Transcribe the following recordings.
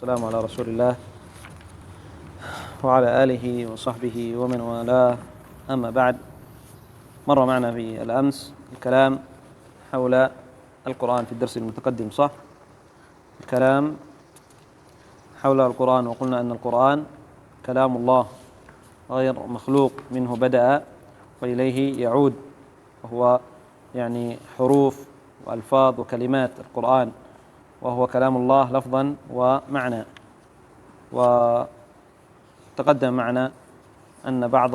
والسلام على رسول الله وعلى آله وصحبه ومن والاه، أما بعد. مر معنا في الأمس الكلام حول القرآن في الدرس المتقدم، صح؟ الكلام حول القرآن، وقلنا أن القرآن كلام الله غير مخلوق، منه بدأ وإليه يعود، وهو يعني حروف وألفاظ وكلمات القرآن، وهو كلام الله لفظا ومعنى. وتقدم معنا أن بعض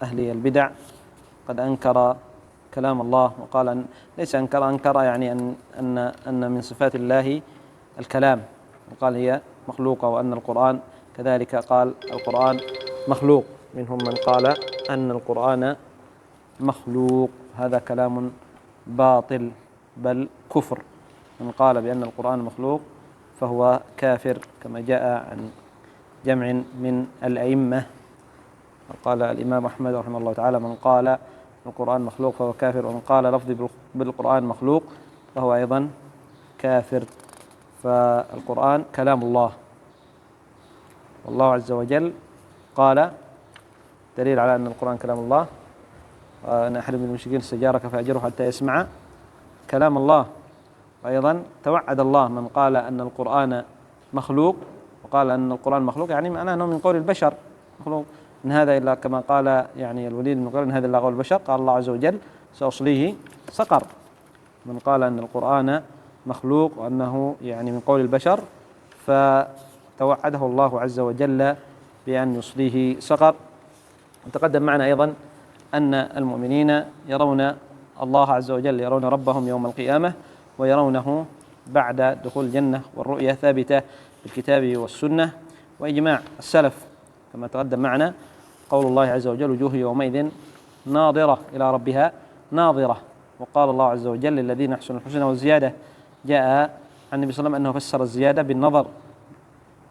أهل البدع قد أنكر كلام الله، وقال أن ليس أنكر يعني أن من صفات الله الكلام، وقال هي مخلوقة، وأن القرآن كذلك قال القرآن مخلوق. منهم من قال أن القرآن مخلوق، هذا كلام باطل بل كفر. من قال بأن القرآن مخلوق فهو كافر، كما جاء عن جمع من الأئمة. قال الإمام أحمد رحمه الله تعالى: من قال القرآن مخلوق فهو كافر، ومن قال لفظي بالقرآن مخلوق فهو أيضا كافر. فالقرآن كلام الله، والله عز وجل قال دليل على أن القرآن كلام الله: أن أحد من المشركين استجارك فأجره حتى يسمع كلام الله. وأيضا توعد الله من قال أن القرآن مخلوق، وقال أن القرآن مخلوق يعني معناه أنه من قول البشر مخلوق، إن هذا إلا كما قال يعني الوليد بن قال إن هذا إلا قول البشر. قال الله عز وجل: سأصليه سقر. من قال أن القرآن مخلوق وأنه يعني من قول البشر فتوعده الله عز وجل بأن يصليه سقر. وتقدم معنا أيضا أن المؤمنين يرون الله عز وجل، يرون ربهم يوم القيامة، ويرونه بعد دخول الجنة، والرؤية ثابتة بالكتاب والسنة وإجماع السلف، كما تقدم معنا قول الله عز وجل: وجوه يومئذ ناظرة إلى ربها ناظرة. وقال الله عز وجل: للذين أحسنوا الحسنى والزيادة. جاء عن النبي صلى الله عليه وسلم أنه فسر الزيادة بالنظر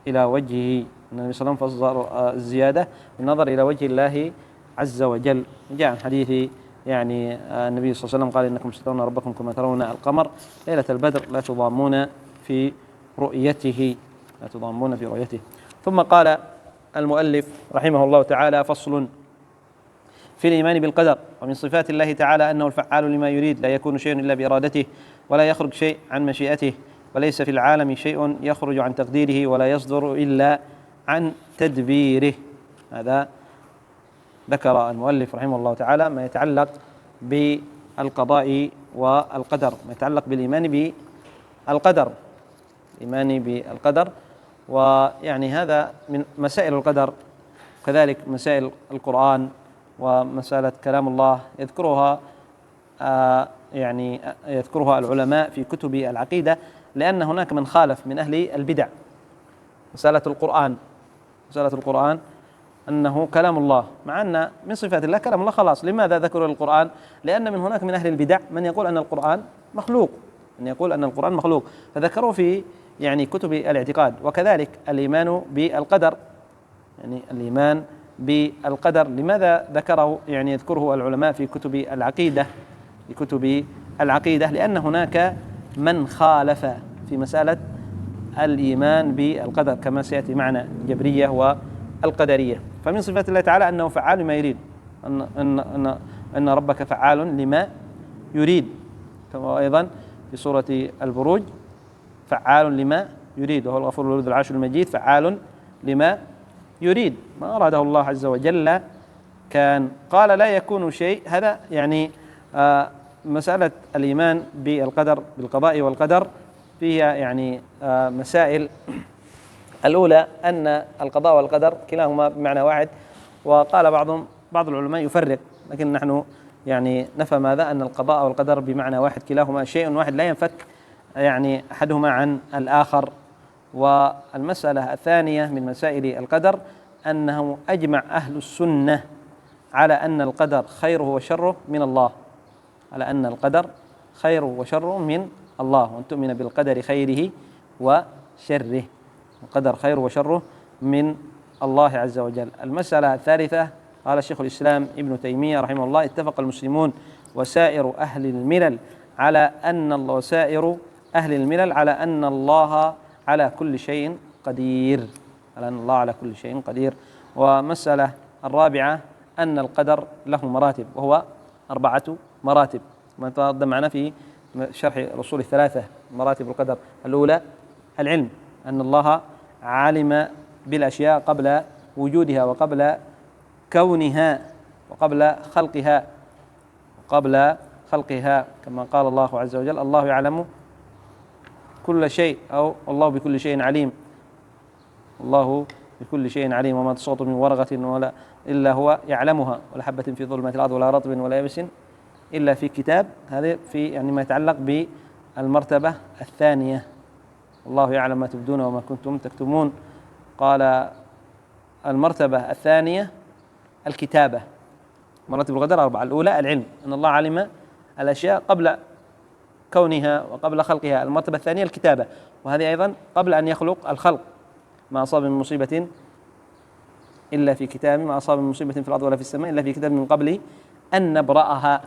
إلى وجهه، النبي صلى الله عليه وسلم فسر الزيادة بالنظر إلى وجه الله عز وجل. جاء عن حديث يعني النبي صلى الله عليه وسلم قال: إنكم سترون ربكم كما ترون القمر ليلة البدر لا تضامون في رؤيته، لا تضامون في رؤيته. ثم قال المؤلف رحمه الله تعالى: فصل في الإيمان بالقدر. ومن صفات الله تعالى أنه الفعال لما يريد، لا يكون شيء إلا بإرادته، ولا يخرج شيء عن مشيئته، وليس في العالم شيء يخرج عن تقديره، ولا يصدر إلا عن تدبيره. هذا ذكر المؤلف رحمه الله تعالى ما يتعلق بالقضاء والقدر، ما يتعلق بالإيمان بالقدر، الإيمان بالقدر. ويعني هذا من مسائل القدر، كذلك مسائل القرآن ومسألة كلام الله يذكرها يعني يذكرها العلماء في كتب العقيدة، لأن هناك من خالف من أهل البدع مسألة القرآن أنه كلام الله، مع أن من صفات الله كلام الله خلاص. لماذا ذكروا القرآن؟ لأن من هناك من أهل البدع من يقول أن القرآن مخلوق، فذكروا في يعني كتب الاعتقاد. وكذلك الإيمان بالقدر، يعني الإيمان بالقدر لماذا ذكره يعني يذكره العلماء في كتب العقيدة؟ لأن هناك من خالف في مسألة الإيمان بالقدر، كما سيأتي معنا الجبرية والقدرية. فمن صفات الله تعالى أنه فعال لما يريد، أن ربك فعال لما يريد، كما أيضا في سورة البروج: فعال لما يريد، وهو الغفور الودود العرش المجيد، فعال لما يريد، ما أراده الله عز وجل كان. قال: لا يكون شيء. هذا يعني مسألة الإيمان بالقدر، بالقضاء والقدر، فيها يعني مسائل. الأولى أن القضاء والقدر كلاهما بمعنى واحد، وقال بعض العلماء يفرق، لكن نحن يعني نفهم هذا، أن القضاء والقدر بمعنى واحد، كلاهما شيء واحد لا ينفك يعني أحدهما عن الآخر. والمسألة الثانية من مسائل القدر أنه أجمع أهل السنة على أن القدر خيره وشره من الله، وأن تؤمن بالقدر خيره وشره، القدر خيره وشره من الله عز وجل. المسألة الثالثة قال شيخ الإسلام ابن تيمية رحمه الله: اتفق المسلمون وسائر أهل الملل على أن الله على كل شيء قدير، على أن الله على كل شيء قدير. ومسألة الرابعة أن القدر له مراتب، وهو 4 مراتب ما تقدم معنا في شرح الأصول الثلاثة مراتب القدر. الأولى العلم، أن الله علم بالأشياء قبل وجودها وقبل كونها وقبل خلقها كما قال الله عز وجل: الله يعلم كل شيء، أو الله بكل شيء عليم. الله بكل شيء عليم، وما تسقط من ورقة ولا إلا هو يعلمها، ولا حبة في ظلمات الأرض ولا رطب ولا يابس إلا في كتاب. هذا في يعني ما يتعلق بالمرتبة الثانية، الله يعلم ما تبدون وما كنتم تكتمون. قال المرتبة الثانية الكتابة. مراتب القدر 4: الأولى العلم، أن الله علم الأشياء قبل كونها وقبل خلقها. المرتبة الثانية الكتابة، وهذه أيضا قبل أن يخلق الخلق: ما أصاب من مصيبة إلا في كتاب، ما أصاب من مصيبة في الأرض ولا في السماء إلا في كتاب من قبل أن نبرأها،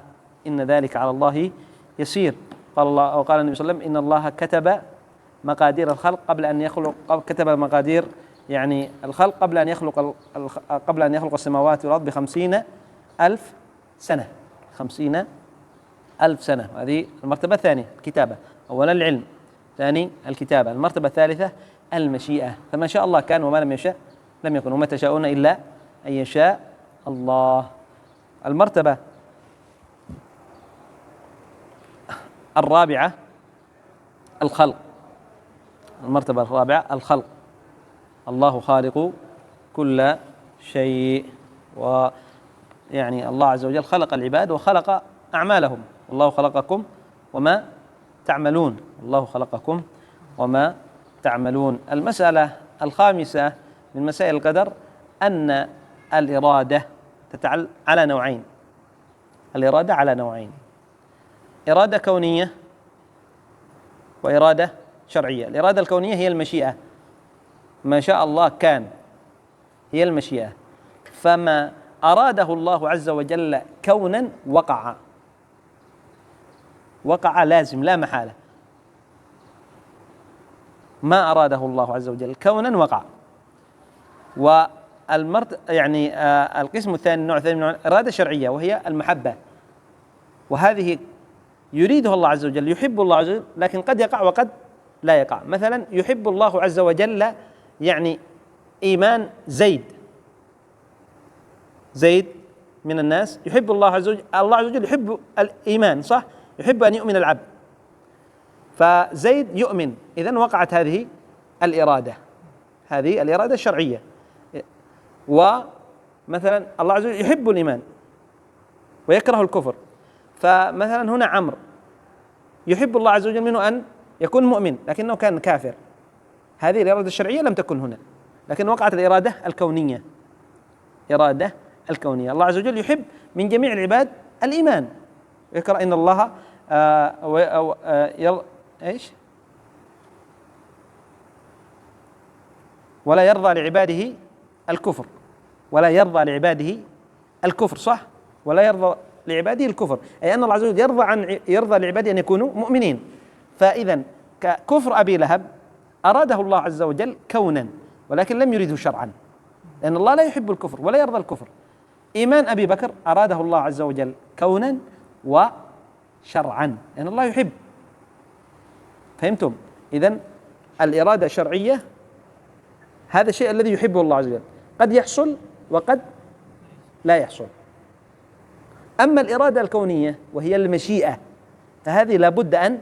إن ذلك على الله يسير. قال الله، أو قال النبي صلى الله عليه وسلم: إن الله كتب مقادير الخلق قبل أن يخلق، كتب مقادير يعني الخلق قبل أن يخلق السماوات والأرض ب50,000 سنة. 50,000 سنة. هذه المرتبة الثانية الكتابة. أولا العلم، ثاني الكتابة. المرتبة الثالثة المشيئة، فما شاء الله كان وما لم يشاء لم يكن، وما تشاءون إلا أن يشاء الله. المرتبة الرابعة الخلق. المرتبة الرابعة الخلق، الله خالق كل شيء، ويعني الله عز وجل خلق العباد وخلق أعمالهم. والله خلقكم وما تعملون، الله خلقكم وما تعملون. المسألة الخامسة من مسائل القدر أن الإرادة على نوعين. الإرادة على نوعين: إرادة كونية وإرادة شرعية. الإرادة الكونية هي المشيئة، ما شاء الله كان، هي المشيئة. فما أراده الله عز وجل كونا وقع لازم لا محالة. ما أراده الله عز وجل كونا وقع. القسم الثاني، النوع الثاني من الإرادة الشرعية، وهي المحبة، وهذه يريدها الله عز وجل، يحب الله عز وجل، لكن قد يقع وقد لا يقع. مثلا يحب الله عز وجل يعني إيمان زيد من الناس، يحب الله عز وجل، الله عز وجل يحب الإيمان، صح؟ يحب أن يؤمن العبد، فزيد يؤمن، إذن وقعت هذه الإرادة الشرعية. ومثلا الله عز وجل يحب الإيمان ويكره الكفر، فمثلا هنا عمرو يحب الله عز وجل منه أن يكون مؤمن لكنه كان كافر، هذه الإرادة الشرعية لم تكن هنا، لكن وقعت الإرادة الكونية. الله عز وجل يحب من جميع العباد الإيمان، يقرأ إن الله ولا يرضى لعباده الكفر، صح؟ ولا يرضى لعباده الكفر، أي أن الله عز وجل يرضى لعباده أن يكونوا مؤمنين. فإذا كفر أبي لهب أراده الله عز وجل كونا، ولكن لم يريده شرعا، لأن الله لا يحب الكفر ولا يرضى الكفر. إيمان أبي بكر أراده الله عز وجل كونا وشرعا، لأن الله يحب. فهمتم؟ إذن الإرادة الشرعية هذا الشيء الذي يحبه الله عز وجل، قد يحصل وقد لا يحصل. أما الإرادة الكونية وهي المشيئة، فهذه لابد أن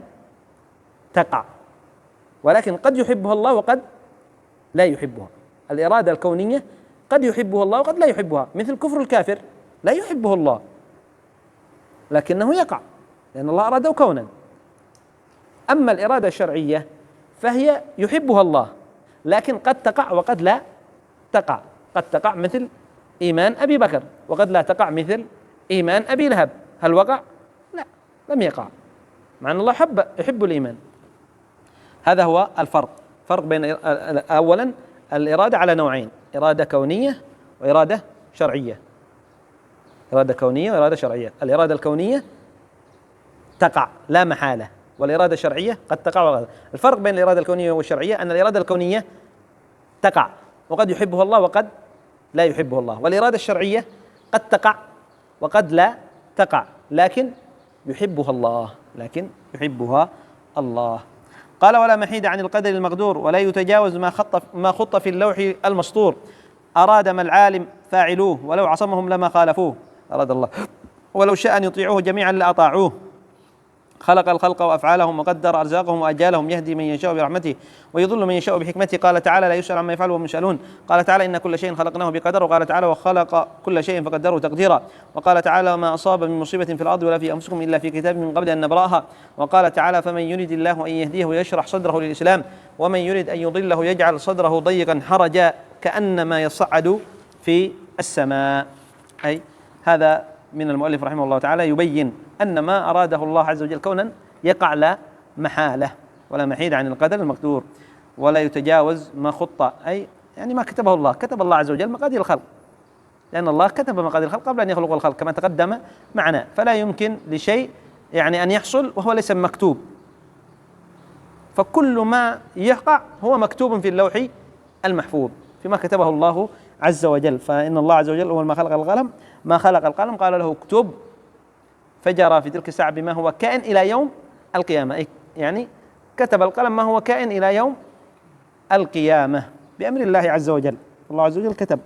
تقع، ولكن قد يحبها الله وقد لا يحبها. الإرادة الكونية قد يحبها الله وقد لا يحبها، مثل كفر الكافر لا يحبه الله لكنه يقع لأن الله أراده كونا. أما الإرادة الشرعية فهي يحبها الله لكن قد تقع وقد لا تقع، قد تقع مثل إيمان أبي بكر، وقد لا تقع مثل إيمان أبي لهب. هل وقع؟ لا، لم يقع، مع أن الله يحب الإيمان. هذا هو فرق بين أولا الإرادة على نوعين: إرادة كونية وإرادة شرعية. الإرادة الكونية تقع لا محالة، والإرادة الشرعية قد تقع وقد. الفرق بين الإرادة الكونية والشرعية أن الإرادة الكونية تقع وقد يحبها الله وقد لا يحبه الله، والإرادة الشرعية قد تقع وقد لا تقع لكن يحبها الله، لكن يحبها الله. قال: ولا محيد عن القدر المقدور ولا يتجاوز ما خط في اللوح المسطور. أراد ما العالم فاعلوه ولو عصمهم لما خالفوه. أراد الله ولو شاء أن يطيعوه جميعا لأطاعوه. خلق الخلق وأفعالهم وقدر أرزاقهم وأجالهم، يهدي من يشاء برحمته ويضل من يشاء بحكمته. قال تعالى: لا يسأل عما يفعل وهم يسألون. قال تعالى: إن كل شيء خلقناه بقدر. وقال تعالى: وخلق كل شيء فقدره تقديرا. وقال تعالى: وما أصاب من مصيبة في الأرض ولا في أنفسكم إلا في كتاب من قبل أن نبرأها. وقال تعالى: فمن يريد الله أن يهديه يشرح صدره للإسلام ومن يريد أن يضله يجعل صدره ضيقا حرجا كأنما يصعد في السماء. أي هذا من المؤلف رحمه الله تعالى يبين أن ما أراده الله عز وجل كونا يقع لا محالة، ولا محيد عن القدر المقدور ولا يتجاوز ما خط، أي يعني ما كتبه الله. كتب الله عز وجل مقادير الخلق، لأن الله كتب مقادير الخلق قبل أن يخلق الخلق كما تقدم معنا، فلا يمكن لشيء يعني أن يحصل وهو ليس مكتوب. فكل ما يقع هو مكتوب في اللوح المحفوظ فيما كتبه الله عز وجل. فإن الله عز وجل هو ما خلق القلم، ما خلق القلم قال له اكتب فجرى في تلك الساعة بما هو كائن إلى يوم القيامة، يعني كتب القلم ما هو كائن إلى يوم القيامة بأمر الله عز وجل. الله عز وجل كتب.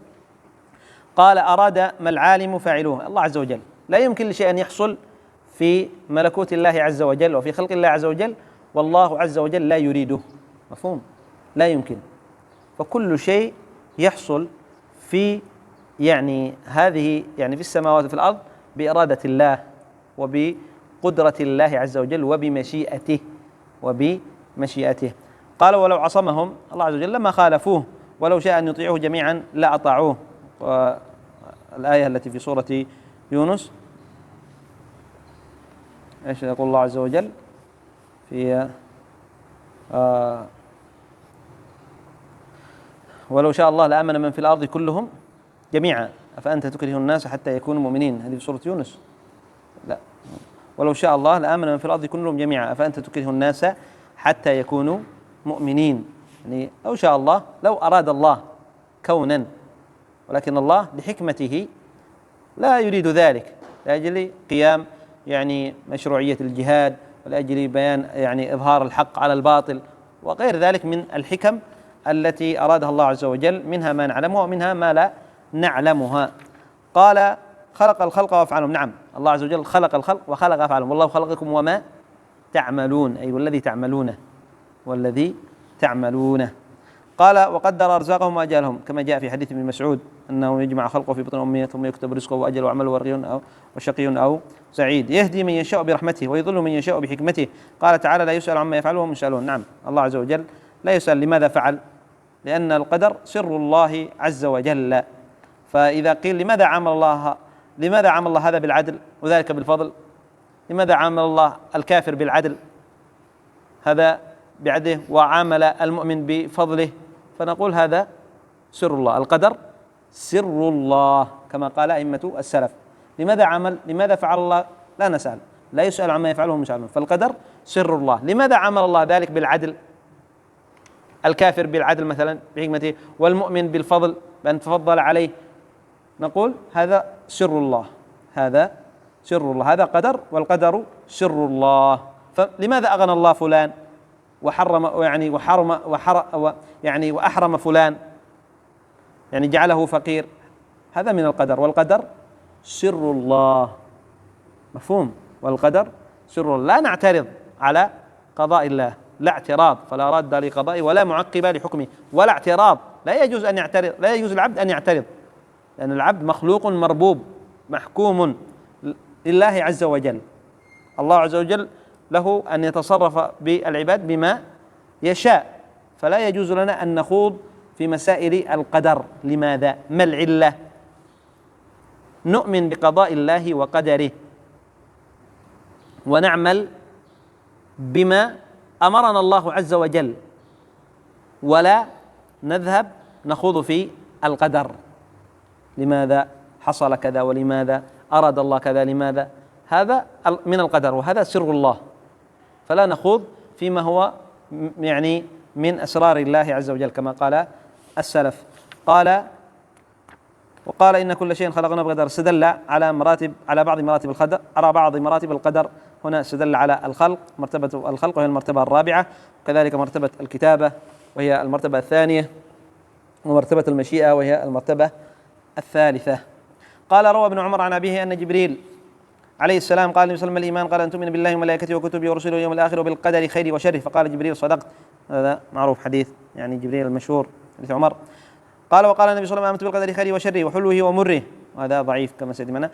قال: أراد ما العالم فاعلوه. الله عز وجل لا يمكن لشيء أن يحصل في ملكوت الله عز وجل وفي خلق الله عز وجل والله عز وجل لا يريده. مفهوم؟ لا يمكن. فكل شيء يحصل في يعني هذه يعني في السماوات وفي الأرض بإرادة الله وبقدرة الله عز وجل وبمشيئته. قال: ولو عصمهم الله عز وجل لما خالفوه ولو شاء أن يطيعوه جميعا لا أطاعوه. والآية التي في سورة يونس ايش يقول الله عز وجل في ولو شاء الله لآمن من في الأرض كلهم جميعا أفأنت تكره الناس حتى يكونوا مؤمنين. هذه في سورة يونس. لا، ولو شاء الله لآمن من في الأرض كلهم جميعا أفأنت تكره الناس حتى يكونوا مؤمنين. يعني لو شاء الله، لو أراد الله كونا، ولكن الله لحكمته لا يريد ذلك لأجل قيام يعني مشروعية الجهاد ولأجل بيان يعني إظهار الحق على الباطل وغير ذلك من الحكم التي أرادها الله عز وجل، منها ما نعلمها ومنها ما لا نعلمها. قال: خلق الخلق وأفعالهم. نعم، الله عز وجل خلق الخلق وخلق أفعالهم. والله خلقكم وما تعملون، أي والذي تعملونه، والذي تعملونه. قال: وقدر أرزاقهم وأجالهم كما جاء في حديث ابن مسعود أنه يجمع خلقه في بطن أمه ثم يكتب رزقه وأجله وعمله وشقي أو سعيد. يهدي من يشاء برحمته ويضل من يشاء بحكمته. قال تعالى: لا يسأل عما يفعله وهم يسألون. نعم، الله عز وجل لا يسأل لماذا فعل، لأن القدر سر الله عز وجل. فإذا قيل لماذا عامل الله هذا بالعدل وذلك بالفضل، لماذا عامل الله الكافر بالعدل هذا بعدله وعامل المؤمن بفضله، فنقول هذا سر الله. القدر سر الله كما قال أئمة السلف. لماذا فعل الله؟ لا نسأل، لا يسأل عما يفعله هم يسألون. فالقدر سر الله. لماذا عمل الله ذلك بالعدل، الكافر بالعدل مثلا بحكمته والمؤمن بالفضل بأن تفضل عليه، نقول هذا سر الله، هذا سر الله، هذا قدر والقدر سر الله. فلماذا أغنى الله فلان وأحرم فلان، يعني جعله فقير؟ هذا من القدر، والقدر سر الله. مفهوم؟ والقدر سر الله. لا نعترض على قضاء الله، لا اعتراض، فلا راد لقضائه ولا معقب لحكمه، ولا اعتراض. لا يجوز أن يعترض، لا يجوز العبد أن يعترض، لأن العبد مخلوق مربوب محكوم لله عز وجل. الله عز وجل له أن يتصرف بالعباد بما يشاء، فلا يجوز لنا أن نخوض في مسائل القدر. لماذا؟ ما العلة؟ نؤمن بقضاء الله وقدره ونعمل بما أمرنا الله عز وجل، ولا نذهب نخوض في القدر. لماذا حصل كذا، ولماذا أراد الله كذا، لماذا؟ هذا من القدر، وهذا سر الله. فلا نخوض فيما هو يعني من أسرار الله عز وجل كما قال السلف. وقال إن كل شيء خلقناه بقدر. استدل على بعض مراتب القدر. هنا استدل على الخلق، مرتبة الخلق وهي المرتبة الرابعة، وكذلك مرتبة الكتابة وهي المرتبة الثانية، ومرتبة المشيئة وهي المرتبة الثالثة. قال روى ابن عمر عن أبيه أن جبريل عليه السلام قال النبي صلى الله عليه وسلم: الإيمان قال أن تؤمن بالله وملائكته وكتبه ورسله واليوم الآخر وبالقدر خيره وشره. فقال جبريل: صدقت. هذا معروف حديث يعني جبريل المشهور حديث عمر. قال وقال النبي صلى الله عليه وسلم: آمنت بالقدر خيره وشره وحلوه ومره. وهذا ضعيف كما سيأتي معنا.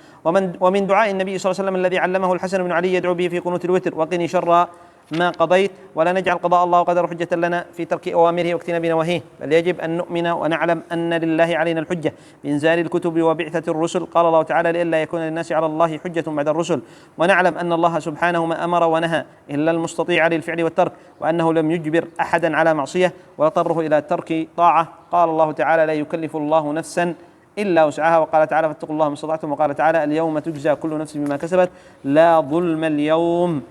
ومن دعاء النبي صلى الله عليه وسلم الذي علمه الحسن بن علي يدعو به في قنوت الوتر: وقني شر ما قضيت ولا نجعل قضاء الله وقدر حجة لنا في ترك أوامره واجتناب نواهيه، بل يجب أن نؤمن ونعلم أن لله علينا الحجة بإنزال الكتب وبعثة الرسل. قال الله تعالى: لئلا يكون للناس على الله حجة بعد الرسل. ونعلم أن الله سبحانه ما أمر ونهى إلا المستطيع للفعل والترك، وأنه لم يجبر أحدا على معصية ويضطره إلى ترك طاعة. قال الله تعالى: لا يكلف الله نفسا إلا وسعها. وقال تعالى: فاتقوا الله ما استطعتم. وقال تعالى: اليوم تجزى كل نفس بما كسبت لا ظلم اليوم.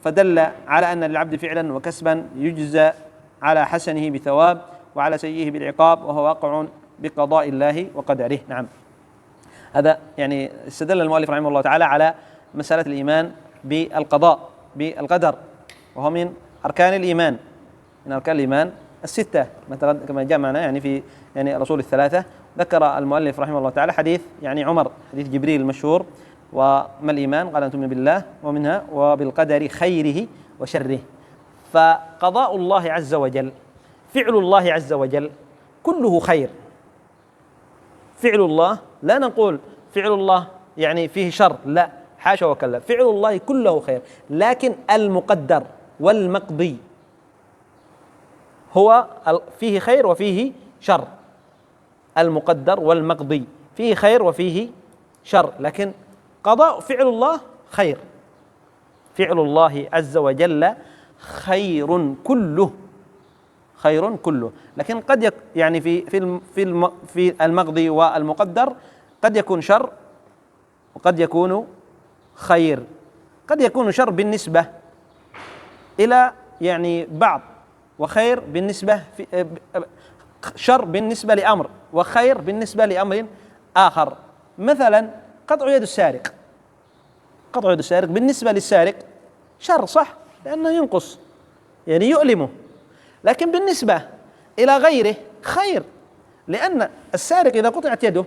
فدل على أن للعبد فعلا وكسبا يجزى على حسنه بثواب وعلى سيئه بالعقاب، وهو واقع بقضاء الله وقدره. نعم، هذا يعني استدل المؤلف رحمه الله تعالى على مسألة الإيمان بالقضاء بالقدر، وهو من أركان الإيمان، من أركان الإيمان الستة كما جاء معنا يعني في يعني الأصول الثلاثة. ذكر المؤلف رحمه الله تعالى حديث يعني عمر، حديث جبريل المشهور: وما الإيمان؟ قال أن تؤمن بالله ومنها وبالقدر خيره وشره. فقضاء الله عز وجل، فعل الله عز وجل كله خير. فعل الله لا نقول فعل الله يعني فيه شر، لا، حاشا وكلا، فعل الله كله خير، لكن المقدر والمقضي هو فيه خير وفيه شر. المقدر والمقضي فيه خير وفيه شر، لكن قضاء فعل الله خير. فعل الله عز وجل خير كله، خير كله، لكن قد يعني في المقضي والمقدر قد يكون شر وقد يكون خير. قد يكون شر بالنسبة إلى يعني بعض، وخير بالنسبة شر بالنسبة لأمر، وخير بالنسبة لأمر آخر. مثلا قطع يد السارق، قطع يد السارق بالنسبة للسارق شر، صح، لأنه ينقص يعني يؤلمه، لكن بالنسبة إلى غيره خير، لأن السارق إذا قطعت يده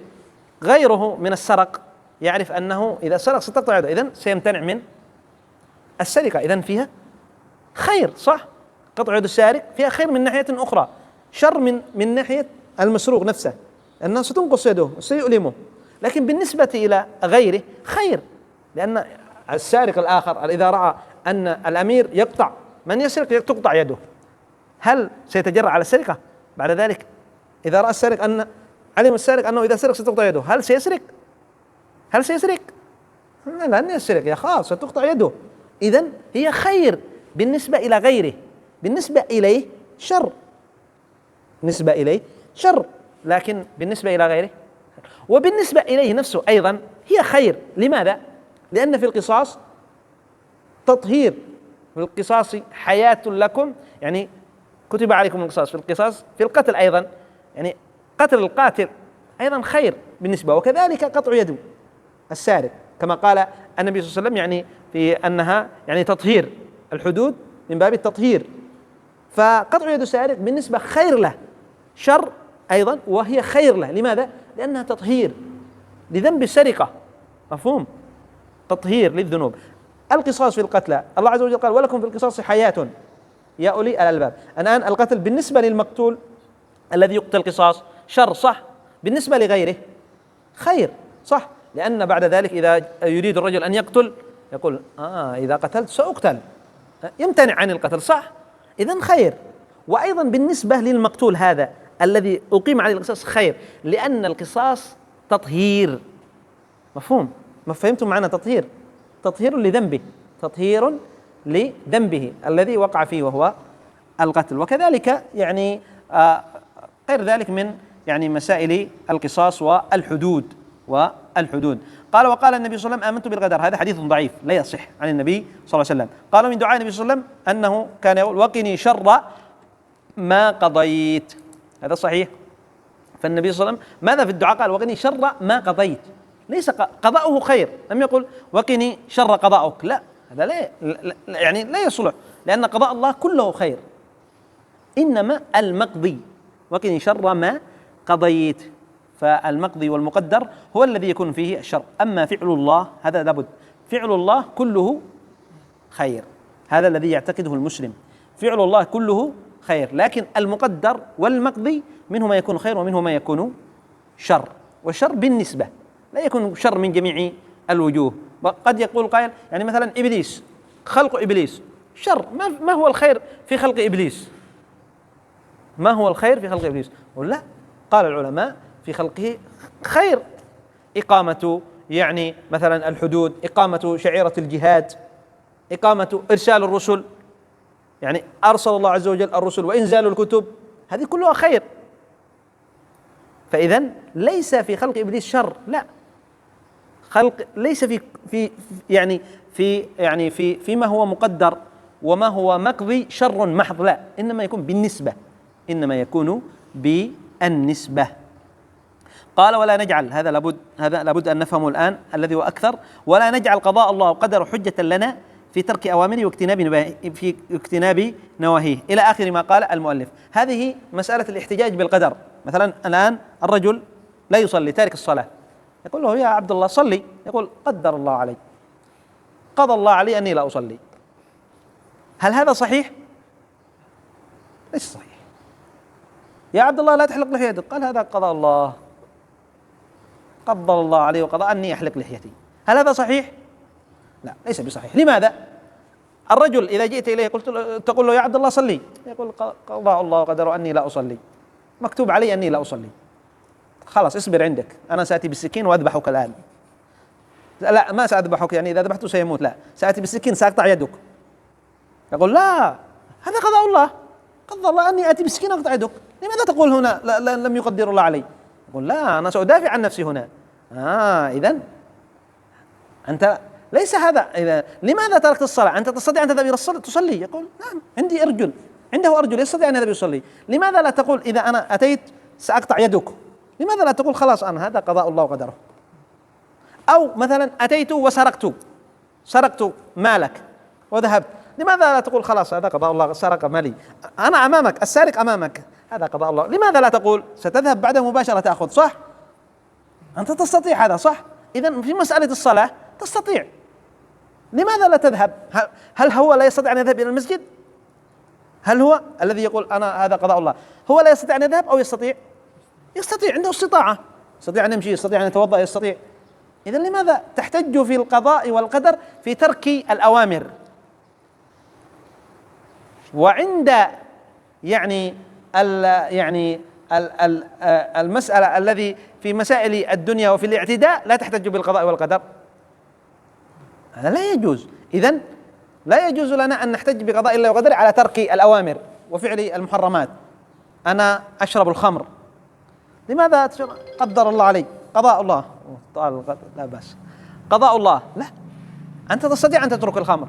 غيره من السرق يعرف أنه إذا سرق ستقطع يده، إذن سيمتنع من السرقة، إذن فيها خير، صح. قطع يد السارق فيها خير من ناحية أخرى، شر من ناحية المسروق نفسه، أنه ستنقص يده وسيؤلمه، لكن بالنسبة إلى غيره خير، لأن السارق الآخر إذا رأى أن الأمير يقطع من يسرق تقطع يده، هل سيتجرأ على السرقة بعد ذلك؟ إذا رأى السارق أن علم السارق أنه إذا سرق ستقطع يده، هل سيسرق؟ هل سيسرق؟ لا، لن يسرق، يخاف ستقطع يده. إذن هي خير بالنسبة إلى غيره، بالنسبة إليه شر، بالنسبة إليه شر، لكن بالنسبة إلى غيره وبالنسبة إليه نفسه أيضا هي خير. لماذا؟ لأن في القصاص تطهير، في القصاص حياة لكم، يعني كتب عليكم القصاص في القصاص، في القتل أيضا، يعني قتل القاتل أيضا خير بالنسبة، وكذلك قطع يد السارق كما قال النبي صلى الله عليه وسلم يعني في أنها يعني تطهير، الحدود من باب التطهير. فقطع يد السارق بالنسبة خير له، شر أيضا وهي خير له. لماذا؟ لأنها تطهير لذنب السرقة، مفهوم؟ تطهير للذنوب. القصاص في القتلى، الله عز وجل قال: ولكم في القصاص حياة يا أولي الألباب. الآن القتل بالنسبة للمقتول الذي يقتل قصاص شر، صح، بالنسبة لغيره خير، صح، لأن بعد ذلك إذا يريد الرجل أن يقتل يقول إذا قتلت سأقتل، يمتنع عن القتل، صح، إذن خير. وأيضا بالنسبة للمقتول هذا الذي أقيم عليه القصاص خير، لأن القصاص تطهير، مفهوم؟ ما فهمتم معنى تطهير؟ تطهير لذنبه، تطهير لذنبه الذي وقع فيه وهو القتل. وكذلك يعني غير ذلك من يعني مسائل القصاص والحدود. قال وقال النبي صلى الله عليه وسلم آمنت بالقدر، هذا حديث ضعيف لا يصح عن النبي صلى الله عليه وسلم. قال من دعاء النبي صلى الله عليه وسلم أنه كان يقول وقني شر ما قضيت، هذا صحيح. فالنبي صلى الله عليه وسلم ماذا في الدعاء؟ قال وقني شر ما قضيت، ليس قضاؤه خير، لم يقل وقني شر قضاؤك، لا، هذا لا يعني لا يصلح، لأن قضاء الله كله خير، إنما المقضي وقني شر ما قضيت، فالمقضي والمقدر هو الذي يكون فيه الشر. أما فعل الله هذا لابد، فعل الله كله خير، هذا الذي يعتقده المسلم، فعل الله كله خير، لكن المقدر والمقضي منه ما يكون خير ومنه ما يكون شر، والشر بالنسبة لا يكون شر من جميع الوجوه. قد يقول قائل يعني مثلا إبليس، خلق إبليس شر، ما هو الخير في خلق إبليس؟ ما هو الخير في خلق إبليس؟ ولا قال العلماء في خلقه خير، إقامة يعني مثلا الحدود، إقامة شعيرة الجهاد، إقامة إرسال الرسل، يعني أرسل الله عز وجل الرسل وإنزال الكتب، هذه كلها خير. فإذا ليس في خلق إبليس شر، لا، خلق ليس فيما هو مقدر وما هو مقضي شر محض، لا، إنما يكون بالنسبة، إنما يكون بالنسبة. قال ولا نجعل، هذا لابد أن نفهمه الآن الذي هو أكثر، ولا نجعل قضاء الله وقدره حجة لنا في ترك أوامره واجتناب نواهيه، إلى آخر ما قال المؤلف. هذه مسألة الاحتجاج بالقدر. مثلا الآن الرجل لا يصلي، تارك الصلاة، يقول له يا عبد الله صلي، يقول قدر الله علي، قضى الله علي أني لا أصلي، هل هذا صحيح؟ ليس صحيح. يا عبد الله لا تحلق لحيتك، قال هذا قضاء الله، قضى الله علي وقضى أني أحلق لحيتي، هل هذا صحيح؟ لا، ليس بصحيح. لماذا؟ الرجل إذا جئت إليه تقول له يا عبد الله صلي، يقول قضاء الله وقدر أني لا أصلي، مكتوب علي أني لا أصلي، خلاص اصبر عندك، أنا سآتي بالسكين وأذبحك الآن. لا، ما سأذبحك، يعني إذا ذبحته سيموت، لا، سآتي بالسكين سأقطع يدك. يقول لا، هذا قضاء الله، قضى الله أني آتي بالسكين وأقطع يدك، لماذا تقول هنا لم يقدر الله علي؟ يقول لا، أنا سأدافع عن نفسي هنا. إذن أنت ليس هذا، إذا لماذا تركت الصلاة؟ أنت تستطيع أن تذهب إلى الصلاة تصلي، يقول نعم عندي أرجل، عنده أرجل يستطيع أن يذهب يصلي، لماذا لا تقول إذا أنا أتيت سأقطع يدك؟ لماذا لا تقول خلاص أنا هذا قضاء الله وقدره؟ أو مثلا أتيت سرقت مالك وذهبت، لماذا لا تقول خلاص هذا قضاء الله، سرق مالي، أنا أمامك، السارق أمامك، هذا قضاء الله، لماذا لا تقول ستذهب بعده مباشرة تأخذ؟ صح؟ أنت تستطيع هذا، صح؟ إذن في مسألة الصلاة تستطيع، لماذا لا تذهب؟ هل هو لا يستطيع أن يذهب إلى المسجد؟ هل هو الذي يقول أنا هذا قضاء الله هو لا يستطيع أن يذهب أو يستطيع؟ يستطيع، عنده استطاعة، يستطيع أن يمشي، يستطيع أن يتوضأ، يستطيع. إذن لماذا تحتج في القضاء والقدر في ترك الأوامر؟ وعند المسألة الذي في مسائل الدنيا وفي الاعتداء لا تحتج بالقضاء والقدر، هذا لا يجوز. إذن لا يجوز لنا أن نحتج بقضاء الله وقدره على ترك الأوامر وفعل المحرمات. أنا أشرب الخمر، لماذا قدر الله علي؟ قضاء الله، لا بأس، قضاء الله، لا، أنت تستطيع أن تترك الخمر.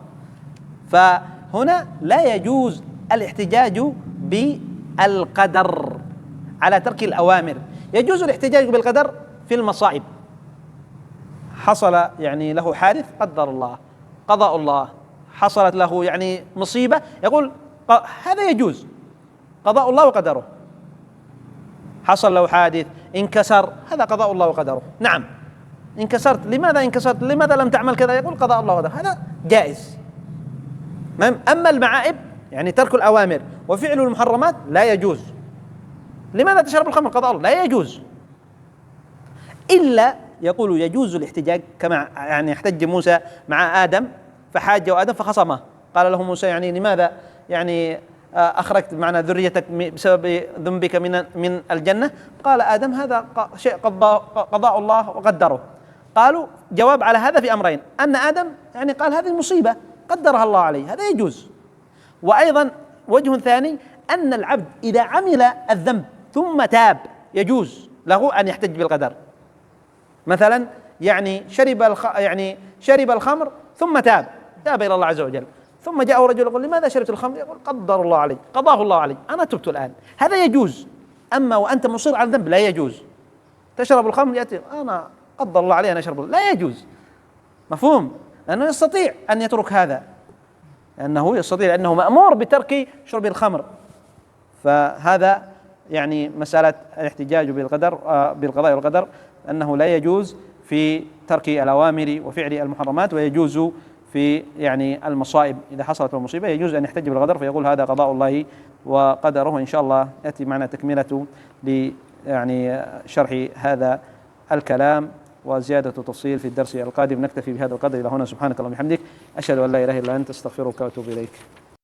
فهنا لا يجوز الاحتجاج بالقدر على ترك الأوامر، يجوز الاحتجاج بالقدر في المصائب، حصل له حادث قدر الله، قضاء الله، حصلت له مصيبة، يقول هذا يجوز، قضاء الله وقدره، حصل له حادث، انكسر، هذا قضاء الله وقدره، نعم انكسرت، لماذا انكسرت؟ لماذا لم تعمل كذا؟ يقول قضاء الله وقدره، هذا جائز. أما المعائب ترك الأوامر وفعل المحرمات لا يجوز. لماذا تشرب الخمر؟ قضاء الله، لا يجوز، إلا يقول يجوز الاحتجاج كما احتج موسى مع آدم، فحاجه آدم فخصمه، قال له موسى لماذا أخرجت معنا ذريتك بسبب ذنبك من الجنة؟ قال آدم هذا شيء قضاء الله وقدره. قالوا جواب على هذا في أمرين، أن آدم قال هذه مصيبة قدرها الله عليه، هذا يجوز. وأيضا وجه ثاني أن العبد إذا عمل الذنب ثم تاب يجوز له أن يحتج بالقدر. مثلا يعني شرب الخمر ثم تاب إلى الله عز وجل، ثم جاءه رجل يقول لماذا شربت الخمر؟ يقول قدر الله علي، قضاه الله علي، أنا تبت الآن، هذا يجوز. أما وأنت مصر على الذنب لا يجوز. تشرب الخمر يأتي أنا قدر الله علي أنا أشرب، لا يجوز. مفهوم؟ لأنه يستطيع أن يترك هذا، لأنه يستطيع، لأنه مأمور بترك شرب الخمر. فهذا يعني مسألة الاحتجاج بالقضاء والقدر، أنه لا يجوز في ترك الأوامر وفعل المحرمات، ويجوز في يعني المصائب إذا حصلت المصيبة يجوز أن يحتج بالقدر فيقول هذا قضاء الله وقدره. إن شاء الله يأتي معنا تكملة يعني شرح هذا الكلام وزيادة تفصيل في الدرس القادم. نكتفي بهذا القدر إلى هنا. سبحانك اللهم وبحمدك، أشهد أن لا إله إلا أنت، أستغفرك وأتوب إليك.